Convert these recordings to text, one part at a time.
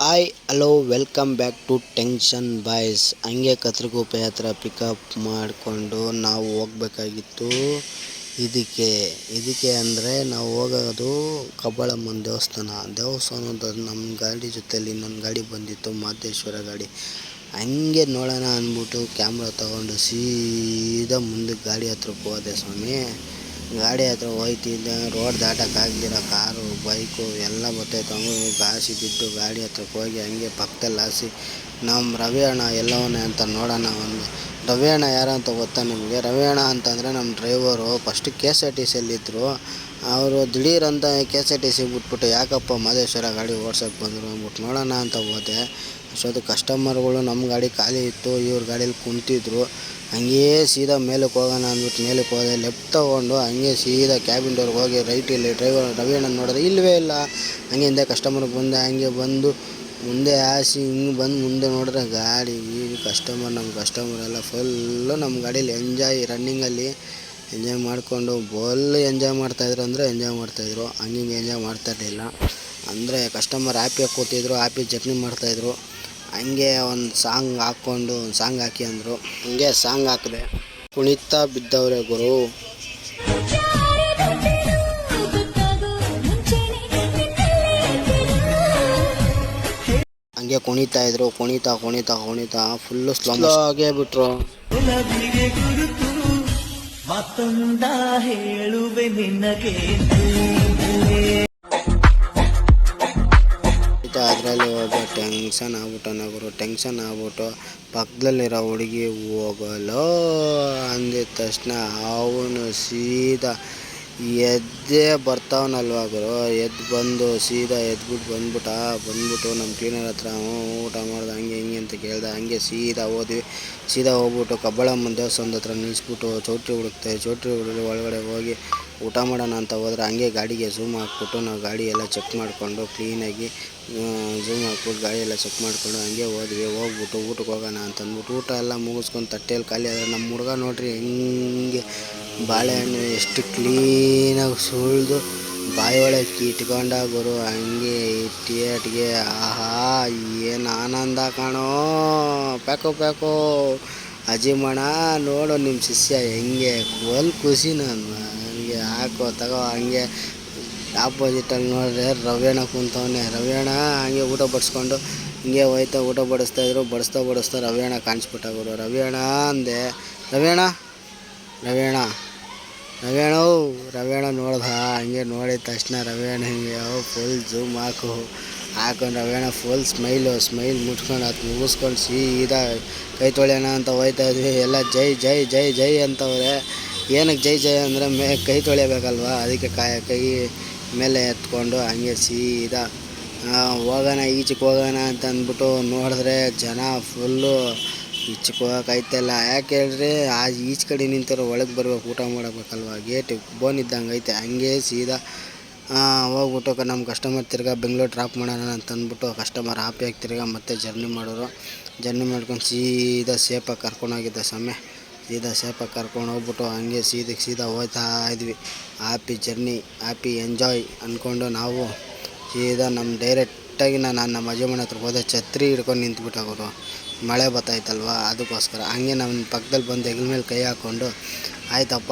Hi hello welcome back to tension boys. ಹಂಗೆ ಕತ್ರಗುಪ್ಪೆ ಹತ್ರ pickup ಮಾಡಿಕೊಂಡು ನಾವು ಹೋಗ್ಬೇಕಾಗಿತ್ತು. ಇದಕ್ಕೆ ಅಂದರೆ ನಾವು ಹೋಗೋದು ಕಬ್ಬಾಳಮ್ಮನ ದೇವಸ್ಥಾನದ ನಮ್ಮ ಗಾಡಿ ಜೊತೆಯಲ್ಲಿ ಇನ್ನೊಂದು ಗಾಡಿ ಬಂದಿತ್ತು, ಮಹದೇಶ್ವರ ಗಾಡಿ. ಹಂಗೆ ನೋಡೋಣ ಅಂದ್ಬಿಟ್ಟು ಕ್ಯಾಮ್ರಾ ತೊಗೊಂಡು ಸೀದಾ ಮುಂದಕ್ಕೆ ಗಾಡಿ ಹತ್ರಕ್ಕೆ ಹೋದೆ ಸ್ವಾಮಿ. ಗಾಡಿ ಹತ್ರ ಹೋಯ್ತಿದ್ದೆ, ರೋಡ್ ದಾಟೋಕ್ಕಾಗ್ದಿರ ಕಾರು ಬೈಕು ಎಲ್ಲ ಬರ್ತೈತೆ. ಗಾಸಿ ಬಿದ್ದು ಗಾಡಿ ಹತ್ರಕ್ಕೆ ಹೋಗಿ ಹಂಗೆ ಪಕ್ಕದಲ್ಲಿ ಹಾಸಿ ನಮ್ಮ ರವಿ ಅಣ್ಣ ಎಲ್ಲವನ್ನೇ ಅಂತ ನೋಡೋಣ. ರವಿ ಅಣ್ಣ ಯಾರು ಅಂತ ಗೊತ್ತಾ ನಿಮಗೆ? ರವಿ ಅಣ್ಣ ಅಂತಂದರೆ ನಮ್ಮ ಡ್ರೈವರು. ಫಸ್ಟು KSRTCಯಲ್ಲಿದ್ದರು. ಅವರು ದಿಢೀರಂತ KSRTC ಬಿಟ್ಬಿಟ್ಟು ಯಾಕಪ್ಪ ಮಹದೇಶ್ವರ ಗಾಡಿ ಓಡ್ಸೋಕ್ಕೆ ಬಂದರು ಅಂದ್ಬಿಟ್ಟು ನೋಡೋಣ ಅಂತ ಹೋದೆ. ಅಷ್ಟೊತ್ತು ಕಸ್ಟಮರ್ಗಳು ನಮ್ಮ ಗಾಡಿ ಖಾಲಿ ಇತ್ತು, ಇವ್ರ ಗಾಡೀಲಿ ಕುಂತಿದ್ರು. ಹಂಗೇ ಸೀದಾ ಮೇಲಕ್ಕೆ ಹೋಗೋಣ ಅಂದ್ಬಿಟ್ಟು ಮೇಲಕ್ಕೆ ಹೋದೆ. ಲೆಫ್ಟ್ ತೊಗೊಂಡು ಹಂಗೆ ಸೀದಾ ಕ್ಯಾಬಿನ್ ಡೋರ್ಗೆ ಹೋಗಿ ರೈಟಲ್ಲಿ ಡ್ರೈವರ್ ರವಿ ಅಣ್ಣ ನೋಡಿದ್ರೆ ಇಲ್ಲವೇ ಇಲ್ಲ. ಹಂಗೆ ಹಿಂದೆ ಕಸ್ಟಮರ್ಗೆ ಬಂದೆ, ಹಂಗೆ ಬಂದು ಮುಂದೆ ಹಾಸಿ ಹಿಂಗೆ ಬಂದು ಮುಂದೆ ನೋಡಿದ್ರೆ ಗಾಡಿ ನಮ್ಮ ಕಸ್ಟಮರೆಲ್ಲ ಫುಲ್ಲು ನಮ್ಮ ಗಾಡೀಲಿ ರನ್ನಿಂಗಲ್ಲಿ ಎಂಜಾಯ್ ಮಾಡಿಕೊಂಡು ಎಂಜಾಯ್ ಮಾಡ್ತಾಯಿದ್ರು ಅಂದರೆ ಎಂಜಾಯ್ ಮಾಡ್ತಾಯಿದ್ರು. ಹಂಗೆ ಎಂಜಾಯ್ ಮಾಡ್ತಾಯಿರಲಿಲ್ಲ ಅಂದರೆ ಕಸ್ಟಮರ್ ಹ್ಯಾಪಿಯಾಗಿ ಕೂತಿದ್ರು, ಹ್ಯಾಪಿ ಜರ್ನಿ ಮಾಡ್ತಾಯಿದ್ರು. ಹಂಗೆ ಒಂದು ಸಾಂಗ್ ಹಾಕಿ ಅಂದರು. ಹಂಗೆ ಸಾಂಗ್ ಹಾಕಿದೆ. ಕುಣಿತಾ ಬಿದ್ದವ್ರೆ ಗುರು. ಹಂಗೆ ಕುಣಿತಾಯಿದ್ರು. ಕುಣಿತಾ ಫುಲ್ಲು ಸ್ಲೋ ಆಗೇ ಬಿಟ್ರು. ಅದರಲ್ಲಿ ಒಬ್ಬ ಟೆನ್ಷನ್ ಆಗ್ಬಿಟ್ಟು ಪಕ್ಕದಲ್ಲಿರೋ ಹುಡುಗಿ ಹೋಗಲು ಅಂದಿದ ತಕ್ಷಣ ಅವನು ಸೀದಾ ಎದ್ದೇ ಬರ್ತಾವನಲ್ವ ಗುರು. ಸೀದಾ ಬಂದ್ಬಿಟ್ಟು ನಮ್ಮ ಕ್ಲೀನರ್ ಹತ್ರ ಊಟ ಮಾಡ್ದೆ ಹಂಗೆ ಹಿಂಗೆ ಅಂತ ಕೇಳ್ದೆ. ಹಂಗೆ ಸೀದಾ ಹೋಗ್ಬಿಟ್ಟು ಕಬ್ಬಾಳಮ್ಮನ ದೇವಸ್ಥಾನದ ಹತ್ರ ನಿಲ್ಲಿಸ್ಬಿಟ್ಟು ಚೌಟ್ರಿ ಒಳಗಡೆ ಹೋಗಿ ಊಟ ಮಾಡೋಣ ಅಂತ ಹೋದ್ರೆ ಹಂಗೆ ಗಾಡಿಗೆ ಝೂಮ್ ಹಾಕ್ಬಿಟ್ಟು ನಾವು ಗಾಡಿ ಎಲ್ಲ ಚೆಕ್ ಮಾಡಿಕೊಂಡು ಕ್ಲೀನಾಗಿ ಗಾಡಿ ಎಲ್ಲ ಚೆಕ್ ಮಾಡಿಕೊಂಡು ಹಂಗೆ ಹೋಗ್ಬಿಟ್ಟು ಊಟಕ್ಕೆ ಹೋಗೋಣ ಅಂತಂದ್ಬಿಟ್ಟು ಊಟ ಎಲ್ಲ ಮುಗಿಸ್ಕೊಂಡು ತಟ್ಟೆಯಲ್ಲಿ ಖಾಲಿ ಆದರೆ ನಮ್ಮ ಹುಡುಗ ನೋಡ್ರಿ ಹೆಂಗೆ ಬಾಳೆಹಣ್ಣು ಎಷ್ಟು ಕ್ಲೀನಾಗಿ ಸುಳಿದು ಬಾಯಿ ಒಳಗೆ ಇಟ್ಕೊಂಡ ಗುರು. ಹಂಗೆ ಥಿಯೇಟ್ಗೆ ಆಹಾ ಏನು ಆನಂದ ಕಾಣೋ. ಪ್ಯಾಕೋ ಅಜಿಮಣ ನೋಡು ನಿಮ್ಮ ಶಿಷ್ಯ ಹೆಂಗೆ ಖುಷಿ. ನನಗೆ ಹಾಕೋ ತಗೋ. ಹಂಗೆ ಆಪೋಸಿಟಲ್ಲಿ ನೋಡಿದ್ರೆ ರವಿ ಅಣ್ಣ ಕುಂತವನೆ. ರವಿ ಅಣ್ಣ ಹಂಗೆ ಊಟ ಬಡಿಸ್ಕೊಂಡು ಹಿಂಗೆ ಹೋಯ್ತಾ ಊಟ ಬಡಿಸ್ತಾಯಿದ್ರು. ಬಡಿಸ್ತಾ ರವಿ ಅಣ್ಣ ಕಾಣಿಸ್ಬಿಟ್ಟಾಗೋರು. ರವಿ ಅಣ್ಣ ಅಂದೆ. ರವಿ ಅಣ್ಣ ನೋಡ್ದ. ಹಂಗೆ ನೋಡಿದ ತಕ್ಷಣ ರವಿ ಅಣ್ಣ ಹಿಂಗೆ ಫುಲ್ ಝೂಮ್ ಹಾಕೊಂಡು ರವಿ ಅಣ್ಣ ಫುಲ್ ಸ್ಮೈಲ್ ಮುಚ್ಕೊಂಡು ಅದು ಮುಗಿಸ್ಕೊಂಡು ಸೀದಾ ಕೈ ತೊಳೆಯೋಣ ಅಂತ ಹೋಯ್ತಾ ಇದ್ವಿ. ಎಲ್ಲ ಜೈ ಅಂತವ್ರೆ. ಏನಕ್ಕೆ ಜೈ ಅಂದರೆ ಕೈ ತೊಳೆಯಬೇಕಲ್ವ, ಅದಕ್ಕೆ ಕೈ ಮೇಲೆ ಎತ್ಕೊಂಡು ಹಂಗೆ ಸೀದಾ ಈಚೆಗೆ ಹೋಗೋಣ ಅಂತ ಅಂದ್ಬಿಟ್ಟು ನೋಡಿದ್ರೆ ಜನ ಫುಲ್ಲು ಈಚೆಗೆ ಹೋಗೋಕ್ಕಾಯ್ತಲ್ಲ. ಯಾಕೆ ಹೇಳ್ರಿ, ಈಚೆ ಕಡೆ ನಿಂತಿರೋ ಒಳಗೆ ಬರ್ಬೇಕು, ಊಟ ಮಾಡಬೇಕಲ್ವ. ಗೇಟ್ ಬೋನ್ ಇದ್ದಂಗೆ ಐತೆ. ಹಂಗೆ ಸೀದಾ ಹೋಗ್ಬಿಟ್ಟು ನಮ್ಮ ಕಸ್ಟಮರ್ ತಿರ್ಗಾ ಬೆಂಗಳೂರು ಡ್ರಾಪ್ ಮಾಡೋಣ ಅಂತಂದ್ಬಿಟ್ಟು ಕಸ್ಟಮರ್ ಹ್ಯಾಪಿಯಾಗಿ ತಿರ್ಗಾ ಮತ್ತೆ ಜರ್ನಿ ಮಾಡ್ಕೊಂಡು ಸೀದಾ ಸೇಫಾಗಿ ಕರ್ಕೊಂಡೋಗಿದ್ದೆ ಸಮಯ. ಸೇಫಾಗಿ ಕರ್ಕೊಂಡು ಹೋಗ್ಬಿಟ್ಟು ಹಂಗೆ ಸೀದಾ ಹೋಗ್ತಾ ಇದ್ವಿ. ಹ್ಯಾಪಿ ಜರ್ನಿ, ಹ್ಯಾಪಿ ಎಂಜಾಯ್ ಅಂದ್ಕೊಂಡು ನಾವು ಸೀದಾ ಡೈರೆಕ್ಟಾಗಿ ನಾನು ನಮ್ಮ ಅಜಮಣ ಹತ್ರ ಹೋದೆ. ಛತ್ರಿ ಹಿಡ್ಕೊಂಡು ನಿಂತ್ಬಿಟ್ಟಾಗೋರು, ಮಳೆ ಬರ್ತಾಯಿತ್ತಲ್ವ ಅದಕ್ಕೋಸ್ಕರ. ಹಂಗೆ ನಮ್ಮ ಪಕ್ಕದಲ್ಲಿ ಬಂದು ಹೆಗಲ ಮೇಲೆ ಕೈ ಹಾಕ್ಕೊಂಡು ಆಯ್ತಪ್ಪ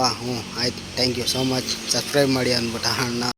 ಆಯ್ತು thank you so much, subscribe ಮಾಡಿ ಅಂದ್ಬಿಟ್ಟ ಅಣ್ಣ.